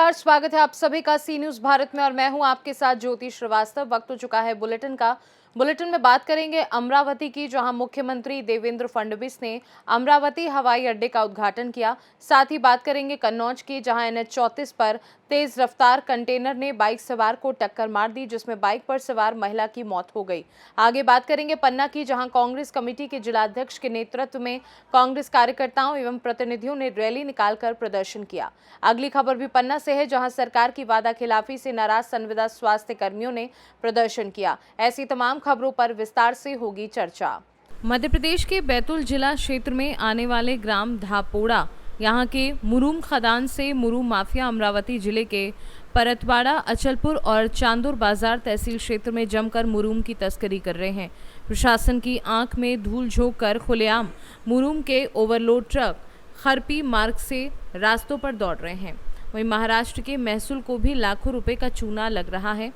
नमस्कार, स्वागत है आप सभी का सी न्यूज भारत में और मैं हूं आपके साथ ज्योति श्रीवास्तव। वक्त हो चुका है बुलेटिन का। बुलेटिन में बात करेंगे अमरावती की, जहां मुख्यमंत्री देवेंद्र फडणवीस ने अमरावती हवाई अड्डे का उद्घाटन किया। साथ ही बात करेंगे कन्नौज की, जहां NH 34 पर तेज रफ्तार कंटेनर ने बाइक सवार को टक्कर मार दी, जिसमें बाइक पर सवार महिला की मौत हो गई। आगे बात करेंगे पन्ना की, जहां कांग्रेस कमेटी के जिलाध्यक्ष के नेतृत्व में कांग्रेस कार्यकर्ताओं एवं प्रतिनिधियों ने रैली निकालकर प्रदर्शन किया। अगली खबर भी पन्ना से है, जहां सरकार की वादा खिलाफी से नाराज संविदा स्वास्थ्य कर्मियों ने प्रदर्शन किया। ऐसी तमाम खबरों पर विस्तार से होगी चर्चा। मध्य प्रदेश के बैतूल जिला क्षेत्र में आने वाले ग्राम धापोड़ा, यहाँ के मुरूम खदान से मुरूम माफिया अमरावती जिले के परतवाड़ा, अचलपुर और चांदुर बाजार तहसील क्षेत्र में जमकर मुरूम की तस्करी कर रहे हैं। प्रशासन की आंख में धूल झोंक कर खुलेआम मुरूम के ओवरलोड ट्रक खरपी मार्ग से रास्तों पर दौड़ रहे हैं। वहीं महाराष्ट्र के महसूल को भी लाखों रुपए का चूना लग रहा है।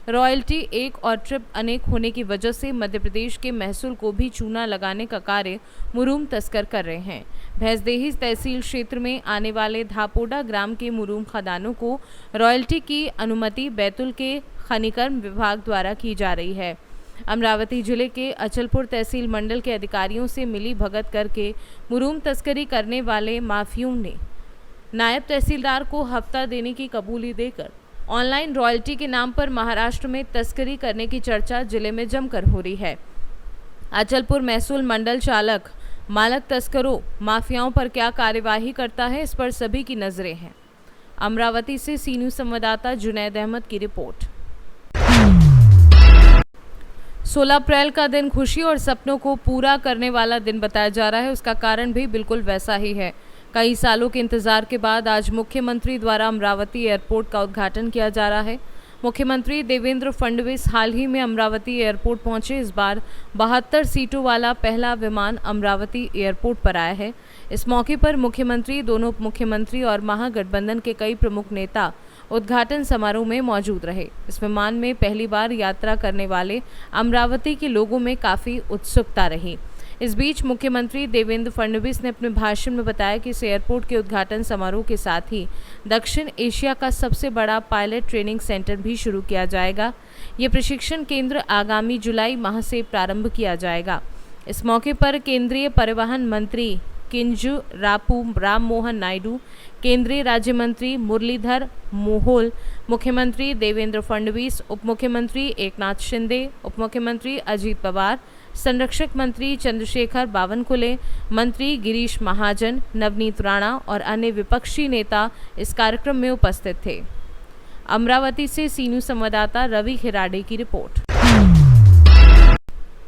रॉयल्टी एक और ट्रिप अनेक होने की वजह से मध्य प्रदेश के महसूल को भी चूना लगाने का कार्य मुरूम तस्कर कर रहे हैं। भैंसदेही तहसील क्षेत्र में आने वाले धापोड़ा ग्राम के मुरूम खदानों को रॉयल्टी की अनुमति बैतूल के खनिकर्म विभाग द्वारा की जा रही है। अमरावती जिले के अचलपुर तहसील मंडल के अधिकारियों से मिली भगत करके मुरूम तस्करी करने वाले माफियों ने नायब तहसीलदार को हफ्ता देने की कबूली देकर ऑनलाइन रॉयल्टी के नाम पर महाराष्ट्र में तस्करी करने की चर्चा जिले में जमकर हो रही है। अचलपुर महसूल मंडल चालक मालक तस्करों माफियाओं पर क्या कार्यवाही करता है, इस पर सभी की नजरें हैं। अमरावती से सी न्यूज संवाददाता जुनैद अहमद की रिपोर्ट। 16 अप्रैल का दिन खुशी और सपनों को पूरा करने वाला दिन बताया जा रहा है। उसका कारण भी बिल्कुल वैसा ही है। कई सालों के इंतजार के बाद आज मुख्यमंत्री द्वारा अमरावती एयरपोर्ट का उद्घाटन किया जा रहा है। मुख्यमंत्री देवेंद्र फडणवीस हाल ही में अमरावती एयरपोर्ट पहुंचे। इस बार 72 सीटों वाला पहला विमान अमरावती एयरपोर्ट पर आया है। इस मौके पर मुख्यमंत्री, दोनों उप मुख्यमंत्री और महागठबंधन के कई प्रमुख नेता उद्घाटन समारोह में मौजूद रहे। इस विमान में पहली बार यात्रा करने वाले अमरावती के लोगों में काफ़ी उत्सुकता रही। इस बीच मुख्यमंत्री देवेंद्र फडणवीस ने अपने भाषण में बताया कि इस एयरपोर्ट के उद्घाटन समारोह के साथ ही दक्षिण एशिया का सबसे बड़ा पायलट ट्रेनिंग सेंटर भी शुरू किया जाएगा। ये प्रशिक्षण केंद्र आगामी जुलाई माह से प्रारंभ किया जाएगा। इस मौके पर केंद्रीय परिवहन मंत्री किंजरापू राम मोहन नायडू, केंद्रीय राज्य मंत्री मुरलीधर मोहोल, मुख्यमंत्री देवेंद्र फडणवीस, उप मुख्यमंत्री एकनाथ शिंदे, उप मुख्यमंत्री अजीत पवार, संरक्षक मंत्री चंद्रशेखर बावनकुले, मंत्री गिरीश महाजन, नवनीत राणा और अन्य विपक्षी नेता इस कार्यक्रम में उपस्थित थे। अमरावती से सी न्यूज संवाददाता रवि खिराडे की रिपोर्ट।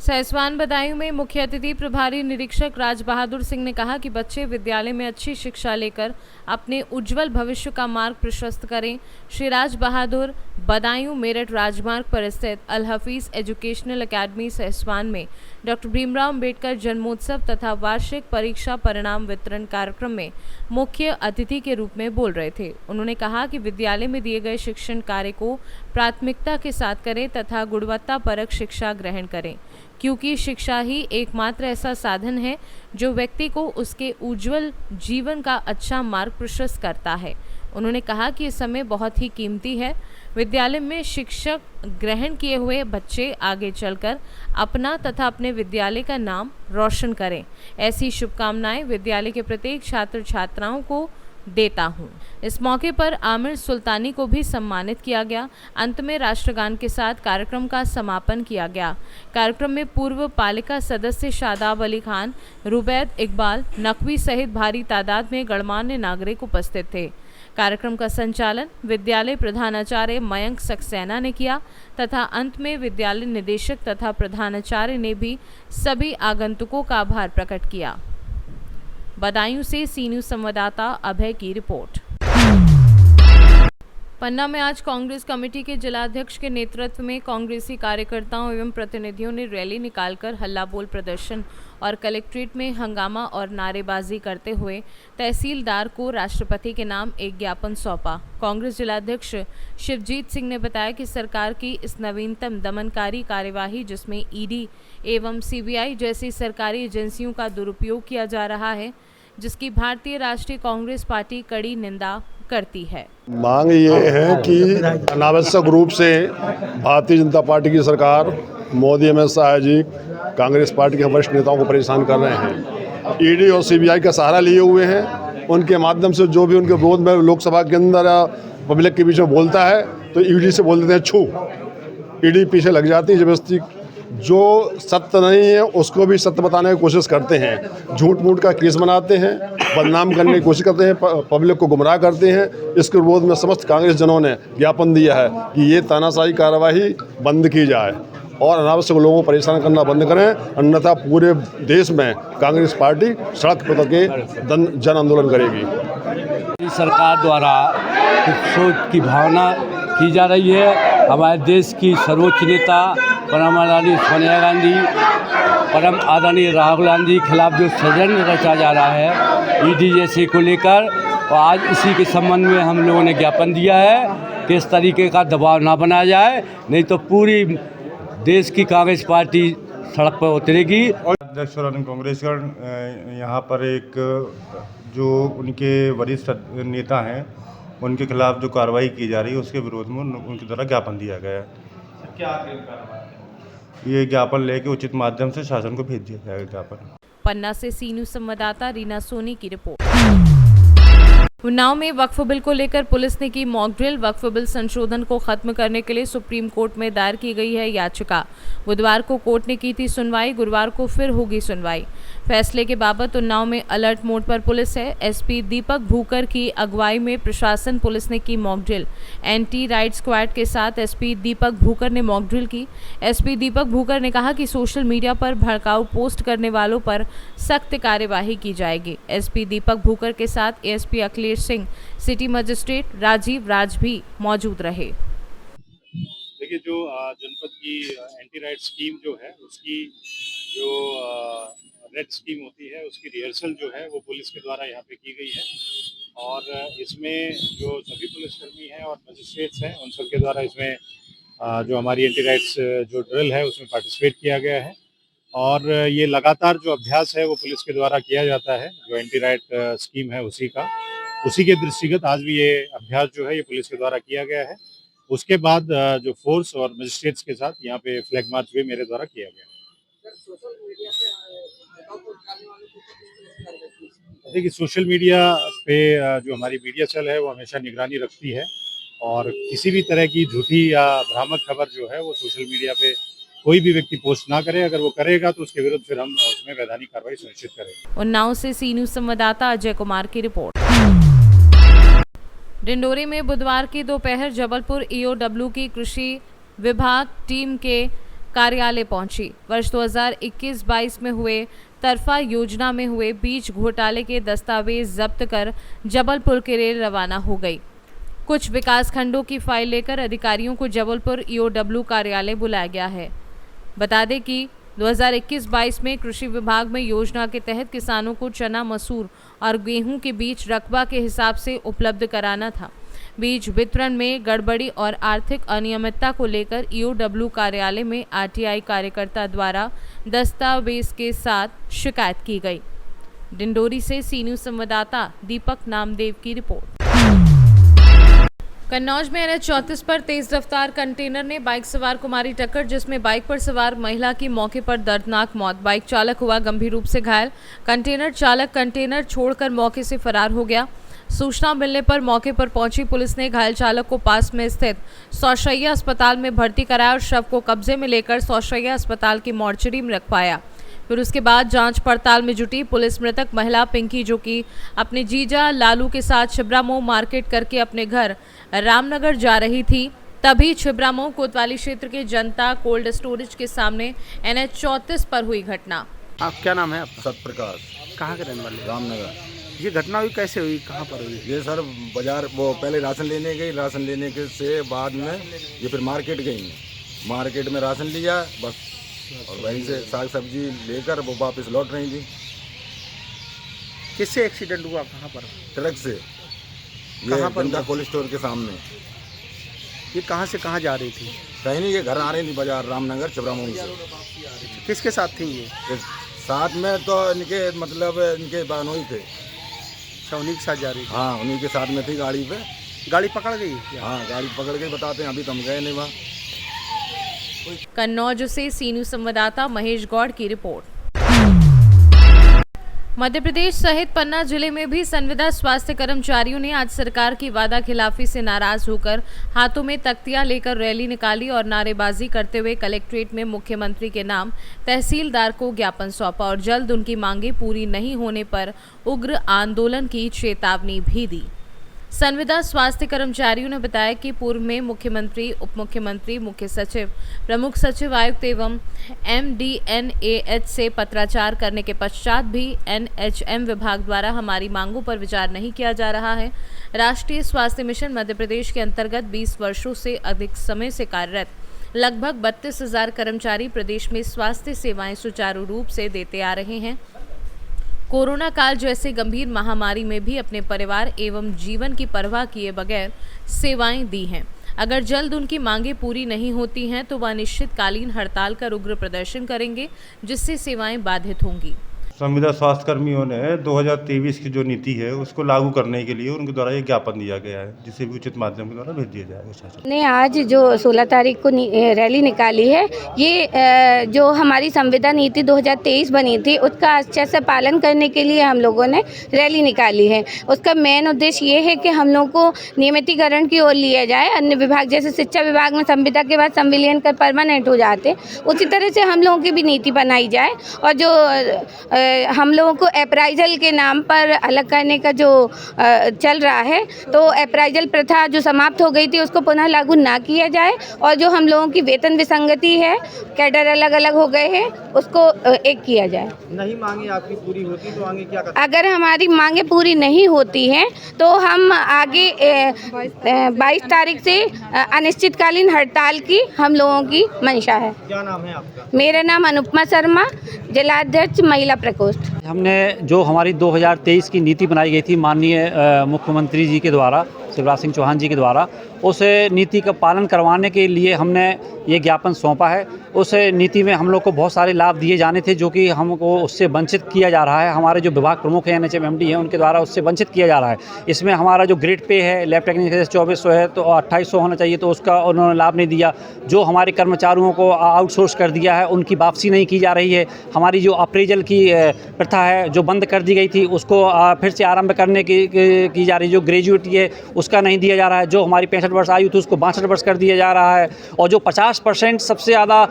सहसवान बदायूं में मुख्य अतिथि प्रभारी निरीक्षक राज बहादुर सिंह ने कहा कि बच्चे विद्यालय में अच्छी शिक्षा लेकर अपने उज्जवल भविष्य का मार्ग प्रशस्त करें। श्री राज बहादुर बदायूं मेरठ राजमार्ग पर स्थित अल हफीज एजुकेशनल अकेडमी सहसवान में डॉक्टर भीमराव अंबेडकर जन्मोत्सव तथा वार्षिक परीक्षा परिणाम वितरण कार्यक्रम में मुख्य अतिथि के रूप में बोल रहे थे। उन्होंने कहा कि विद्यालय में दिए गए शिक्षण कार्य को प्राथमिकता के साथ करें तथा गुणवत्तापरक शिक्षा ग्रहण करें, क्योंकि शिक्षा ही एकमात्र ऐसा साधन है जो व्यक्ति को उसके उज्जवल जीवन का अच्छा मार्ग प्रशस्त करता है। उन्होंने कहा कि ये समय बहुत ही कीमती है। विद्यालय में शिक्षक ग्रहण किए हुए बच्चे आगे चलकर अपना तथा अपने विद्यालय का नाम रोशन करें। ऐसी शुभकामनाएं विद्यालय के प्रत्येक छात्र छात्राओं को देता हूँ। इस मौके पर आमिर सुल्तानी को भी सम्मानित किया गया। अंत में राष्ट्रगान के साथ कार्यक्रम का समापन किया गया। कार्यक्रम में पूर्व पालिका सदस्य शादाब अली खान, रुबैद इकबाल नकवी सहित भारी तादाद में गणमान्य नागरिक उपस्थित थे। कार्यक्रम का संचालन विद्यालय प्रधानाचार्य मयंक सक्सेना ने किया तथा अंत में विद्यालय निदेशक तथा प्रधानाचार्य ने भी सभी आगंतुकों का आभार प्रकट किया। बदायूं से सी न्यूज संवाददाता अभय की रिपोर्ट। पन्ना में आज कांग्रेस कमेटी के जिलाध्यक्ष के नेतृत्व में कांग्रेसी कार्यकर्ताओं एवं प्रतिनिधियों ने रैली निकालकर हल्ला बोल प्रदर्शन और कलेक्ट्रेट में हंगामा और नारेबाजी करते हुए तहसीलदार को राष्ट्रपति के नाम एक ज्ञापन सौंपा। कांग्रेस जिलाध्यक्ष शिवजीत सिंह ने बताया कि सरकार की इस नवीनतम दमनकारी कार्यवाही, जिसमें ईडी एवं सीबीआई जैसी सरकारी एजेंसियों का दुरुपयोग किया जा रहा है, जिसकी भारतीय राष्ट्रीय कांग्रेस पार्टी कड़ी निंदा करती है। मांग ये है कि अनावश्यक रूप से भारतीय जनता पार्टी की सरकार, मोदी अमित शाह जी कांग्रेस पार्टी के वरिष्ठ नेताओं को परेशान कर रहे हैं। ईडी और सीबीआई का सहारा लिए हुए हैं। उनके माध्यम से जो भी उनके विरोध में लोकसभा के अंदर पब्लिक के बीच में बोलता है तो ईडी से बोल देते हैं छू। ईडी पीछे लग जाती है जबरदस्ती। जो सत्य नहीं है उसको भी सत्य बताने की कोशिश करते हैं। झूठ मूठ का केस बनाते हैं, बदनाम करने की कोशिश करते हैं, पब्लिक को गुमराह करते हैं। इसके विरोध में समस्त कांग्रेस जनों ने ज्ञापन दिया है कि ये तानाशाही कार्रवाई बंद की जाए और अनावश्यक लोगों को परेशान करना बंद करें, अन्यथा पूरे देश में कांग्रेस पार्टी सड़क पर उतर के जन आंदोलन करेगी। सरकार द्वारा कुछ सोच की भावना की जा रही है। हमारे देश की सर्वोच्च नेता परम आदरणीय सोनिया गांधी, परम आदरणीय राहुल गांधी के खिलाफ जो षड्यंत्र रचा जा रहा है ईडी जैसे को लेकर, और आज इसी के संबंध में हम लोगों ने ज्ञापन दिया है कि इस तरीके का दबाव ना बनाया जाए, नहीं तो पूरी देश की कांग्रेस पार्टी सड़क पर उतरेगी। अध्यक्ष और अन्य कांग्रेसगण यहाँ पर एक जो उनके वरिष्ठ नेता हैं उनके खिलाफ जो कार्रवाई की जा रही है उसके विरोध में उनके द्वारा ज्ञापन दिया गया है। क्या ये ज्ञापन लेके उचित माध्यम से शासन को भेज दिया जाएगा ज्ञापन। पन्ना से सी न्यूज़ संवाददाता रीना सोनी की रिपोर्ट। उन्नाव में वक्फ बिल को लेकर पुलिस ने की मॉक ड्रिल। वक्फ बिल संशोधन को खत्म करने के लिए सुप्रीम कोर्ट में दायर की गई है याचिका। बुधवार को कोर्ट ने की थी सुनवाई, गुरुवार को फिर होगी सुनवाई। फैसले के बाबत उन्नाव में अलर्ट मोड पर पुलिस है। एसपी दीपक भूकर की अगुवाई में प्रशासन पुलिस ने की mock drill. Anti right squad के साथ एसपी दीपक भूकर ने मॉक ड्रिल की। एसपी दीपक भूकर ने कहा कि सोशल मीडिया पर भड़काऊ पोस्ट करने वालों पर सख्त कार्यवाही की जाएगी। एसपी दीपक भूकर के साथ ASP Akhilesh Singh, city magistrate Rajeev Raj भी मौजूद रहे। देखिए, जो जनपद की एंटी राइट स्कीम जो है उसकी जो रेड स्कीम होती है उसकी रिहर्सल जो है वो पुलिस के द्वारा यहाँ पे की गई है और इसमें जो सभी पुलिसकर्मी हैं और मजिस्ट्रेट्स हैं उन सबके द्वारा इसमें जो हमारी एंटी राइट्स जो ड्रिल है उसमें पार्टिसिपेट किया गया है और ये लगातार जो अभ्यास है वो पुलिस के द्वारा किया जाता है। जो एंटी राइट स्कीम है उसी के दृष्टिगत आज भी ये अभ्यास जो है ये पुलिस के द्वारा किया गया है। उसके बाद जो फोर्स और मजिस्ट्रेट्स के साथ यहाँ पे फ्लैग मार्च भी मेरे द्वारा किया गया है। देखिए, सोशल मीडिया पे जो हमारी मीडिया सेल है वो हमेशा निगरानी रखती है और किसी भी तरह की झूठी या भ्रामक खबर जो है वो सोशल मीडिया पे कोई भी व्यक्ति पोस्ट ना करे। अगर वो करेगा तो उसके विरुद्ध फिर हम उसमें वैधानिक कार्रवाई सुनिश्चित करेंगे। उन्नाव से सी न्यूज़ संवाददाता अजय कुमार की रिपोर्ट। डिंडोरी में बुधवार की दोपहर जबलपुर ईओडब्ल्यू की कृषि विभाग टीम के कार्यालय पहुंची। वर्ष 2021-22 में हुए तरफा योजना में हुए बीज घोटाले के दस्तावेज जब्त कर जबलपुर के लिए रवाना हो गई। कुछ विकास खंडों की फाइल लेकर अधिकारियों को जबलपुर ईओडब्ल्यू कार्यालय बुलाया गया है। बता दें कि 2021-22 में कृषि विभाग में योजना के तहत किसानों को चना, मसूर और गेहूं के बीज रकबा के हिसाब से उपलब्ध कराना था। बीज वितरण में गड़बड़ी और आर्थिक अनियमितता को लेकर ईओडब्ल्यू कार्यालय में आरटीआई कार्यकर्ता द्वारा दस्तावेज के साथ शिकायत की गई। डिंडोरी से सी न्यूज़ संवाददाता दीपक नामदेव की रिपोर्ट। कन्नौज में NH 34 पर तेज रफ्तार कंटेनर ने बाइक सवार को मारी टक्कर, जिसमें बाइक पर सवार महिला की मौके पर दर्दनाक मौत। बाइक चालक हुआ गंभीर रूप से घायल। कंटेनर चालक कंटेनर छोड़कर मौके से फरार हो गया। सूचना मिलने पर मौके पर पहुंची पुलिस ने घायल चालक को पास में स्थित सौशैया अस्पताल में भर्ती कराया और शव को कब्जे में लेकर सौशैया अस्पताल की मॉर्चरी में रखवाया। फिर उसके बाद जांच पड़ताल में जुटी पुलिस मृतक महिला पिंकी, जो कि अपने जीजा लालू के साथ छिबरामऊ मार्केट करके अपने घर रामनगर जा रही थी, तभी छिबरामऊ कोतवाली क्षेत्र के जनता कोल्ड स्टोरेज के सामने NH 34 पर हुई घटना। आप क्या नाम है आपका? सतप्रकाश। कहाँ के रहने वाले? रामनगर। ये घटना हुई कैसे हुई, कहाँ पर हुई? ये सर बाजार वो पहले राशन लेने गई, राशन लेने के से बाद में ये फिर मार्केट गई, मार्केट में राशन लिया बस और वहीं से साग सब्जी लेकर वो वापस लौट रही थी। किससे एक्सीडेंट हुआ, कहाँ पर? ट्रक से। ये जनता कोल्ड स्टोर के सामने। ये कहाँ से कहाँ जा रही थी? कहीं नहीं, ये घर आ रही थी बाजार रामनगर छिबरामऊ से। किसके साथ थी ये? साथ में तो इनके मतलब इनके बहनोई थे। अच्छा, उन्हीं के साथ जा रही हाँ उन्हीं के साथ में थी गाड़ी पे। थी। गाड़ी पकड़ गई क्या? हाँ गाड़ी पकड़ के बताते हैं, अभी तो हम गए नहीं वहाँ। कन्नौज से सी न्यूज संवाददाता महेश गौड़ की रिपोर्ट। मध्य प्रदेश सहित पन्ना जिले में भी संविदा स्वास्थ्य कर्मचारियों ने आज सरकार की वादा खिलाफी से नाराज होकर हाथों में तख्तियां लेकर रैली निकाली और नारेबाजी करते हुए कलेक्ट्रेट में मुख्यमंत्री के नाम तहसीलदार को ज्ञापन सौंपा और जल्द उनकी मांगें पूरी नहीं होने पर उग्र आंदोलन की चेतावनी भी दी। संविदा स्वास्थ्य कर्मचारियों ने बताया कि पूर्व में मुख्यमंत्री, उप मुख्यमंत्री, मुख्य सचिव, प्रमुख सचिव, आयुक्त एवं MDNAH से पत्राचार करने के पश्चात भी NHM विभाग द्वारा हमारी मांगों पर विचार नहीं किया जा रहा है। राष्ट्रीय स्वास्थ्य मिशन मध्य प्रदेश के अंतर्गत 20 वर्षों से अधिक समय से कार्यरत लगभग 32,000 कर्मचारी प्रदेश में स्वास्थ्य सेवाएं सुचारू रूप से देते आ रहे हैं। कोरोना काल जैसे गंभीर महामारी में भी अपने परिवार एवं जीवन की परवाह किए बगैर सेवाएं दी हैं। अगर जल्द उनकी मांगें पूरी नहीं होती हैं तो वह अनिश्चितकालीन हड़ताल कर उग्र प्रदर्शन करेंगे, जिससे सेवाएं बाधित होंगी। संविदा स्वास्थ्य कर्मियों ने 2023 की जो नीति है उसको लागू करने के लिए उनके द्वारा एक ज्ञापन दिया गया है, जिसे भी उचित माध्यम के द्वारा भेज दिया जाएगा। ने आज जो 16 तारीख को रैली निकाली है, ये जो हमारी संविदा नीति 2023 बनी थी उसका अच्छे से पालन करने के लिए हम लोगों ने रैली निकाली है। उसका मेन उद्देश्य ये है कि हम लोग को नियमितीकरण की ओर लिया जाए। अन्य विभाग जैसे शिक्षा विभाग में संविदा के बाद संविलियन कर परमानेंट हो जाते, उसी तरह से हम लोगों की भी नीति बनाई जाए और जो हम लोगों को अप्राइजल के नाम पर अलग करने का जो चल रहा है, तो अप्राइजल प्रथा जो समाप्त हो गई थी उसको पुनः लागू ना किया जाए और जो हम लोगों की वेतन विसंगति है, कैडर अलग अलग हो गए हैं, उसको एक किया जाए। नहीं मांगे आपकी पूरी होती तो आगे क्या करते? अगर हमारी मांगे पूरी नहीं होती हैं तो हम आगे 22 तारीख से अनिश्चितकालीन हड़ताल की हम लोगों की मंशा है। क्या नाम है आपका? मेरा नाम अनुपमा शर्मा, जिलाध्यक्ष महिला प्रकोष्ठ। हमने जो हमारी 2023 की नीति बनाई गई थी माननीय मुख्यमंत्री जी के द्वारा, शिवराज सिंह चौहान जी के द्वारा, उस नीति का पालन करवाने के लिए हमने ये ज्ञापन सौंपा है। उस नीति में हम लोग को बहुत सारे लाभ दिए जाने थे जो कि हमको उससे वंचित किया जा रहा है। हमारे जो विभाग प्रमुख हैं, NHM MD हैं, उनके द्वारा उससे वंचित किया जा रहा है। इसमें हमारा जो ग्रेड पे है, लैब टेक्नीशियन 2400 है तो 2800 होना चाहिए, तो उसका उन्होंने लाभ नहीं दिया। जो हमारे कर्मचारियों को आउटसोर्स कर दिया है उनकी वापसी नहीं की जा रही है। हमारी जो अप्रेजल की प्रथा है जो बंद कर दी गई थी उसको फिर से आरंभ करने की जा रही है। जो ग्रेजुएटी है उसका नहीं दिया जा रहा है। जो हमारी 65 वर्ष आयु थी उसको 62 वर्ष कर दिया जा रहा है। और जो 50% सबसे ज़्यादा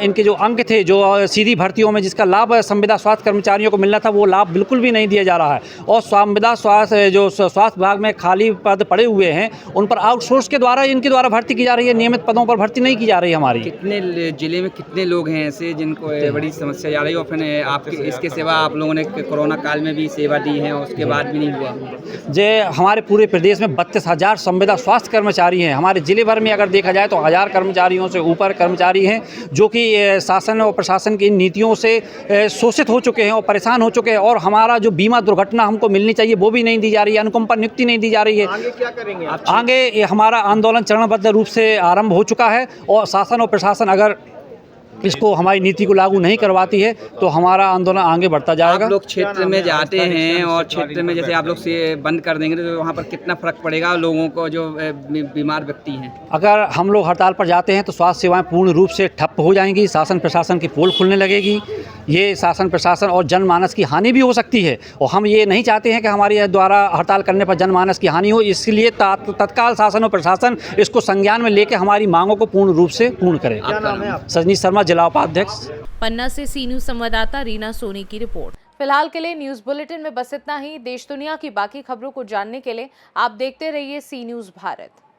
इनके जो अंक थे जो सीधी भर्तियों में जिसका लाभ संविदा स्वास्थ्य कर्मचारियों को मिलना था, वो लाभ बिल्कुल भी नहीं दिया जा रहा है। और संविदा स्वास्थ्य जो स्वास्थ्य विभाग में खाली पद पड़े हुए हैं उन पर आउटसोर्स के द्वारा इनके द्वारा भर्ती की जा रही है, नियमित पदों पर भर्ती नहीं की जा रही है हमारी। कितने जिले में कितने लोग हैं ऐसे जिनको बड़ी समस्या आ रही है? और फिर आपके इसके सेवा आप लोगों ने कोरोना काल में भी सेवा दी है और उसके बाद भी नहीं हुआ? जे हमारे पूरे प्रदेश में 32,000 संविदा स्वास्थ्य कर्मचारी हैं। हमारे जिले भर में अगर देखा जाए तो 1000 कर्मचारियों से ऊपर कर्मचारी हैं जो कि शासन और प्रशासन की नीतियों से शोषित हो चुके हैं और परेशान हो चुके हैं। और हमारा जो बीमा दुर्घटना हमको मिलनी चाहिए वो भी नहीं दी जा रही है, अनुकंपा नियुक्ति नहीं दी जा रही है। आगे क्या करेंगे आप? आगे हमारा आंदोलन चरणबद्ध रूप से आरंभ हो चुका है और शासन और प्रशासन अगर इसको हमारी नीति को लागू नहीं करवाती है तो हमारा आंदोलन आगे बढ़ता जाएगा। आप लोग क्षेत्र में जाते हैं और क्षेत्र में जैसे आप लोग से बंद कर देंगे तो वहाँ पर कितना फर्क पड़ेगा लोगों को जो बीमार व्यक्ति हैं? अगर हम लोग हड़ताल पर जाते हैं तो स्वास्थ्य सेवाएं पूर्ण रूप से ठप हो जाएंगी, शासन प्रशासन की पोल खुलने लगेगी। ये शासन प्रशासन और जनमानस की हानि भी हो सकती है और हम ये नहीं चाहते हैं कि हमारे द्वारा हड़ताल करने पर जनमानस की हानि हो। इसलिए तत्काल शासन और प्रशासन इसको संज्ञान में लेकर हमारी मांगों को पूर्ण रूप से पूर्ण करे। क्या नाम है आप? सजनी शर्मा, जिला उपाध्यक्ष। पन्ना से सी न्यूज संवाददाता रीना सोनी की रिपोर्ट। फिलहाल के लिए न्यूज बुलेटिन में बस इतना ही। देश दुनिया की बाकी खबरों को जानने के लिए आप देखते रहिए सी न्यूज भारत।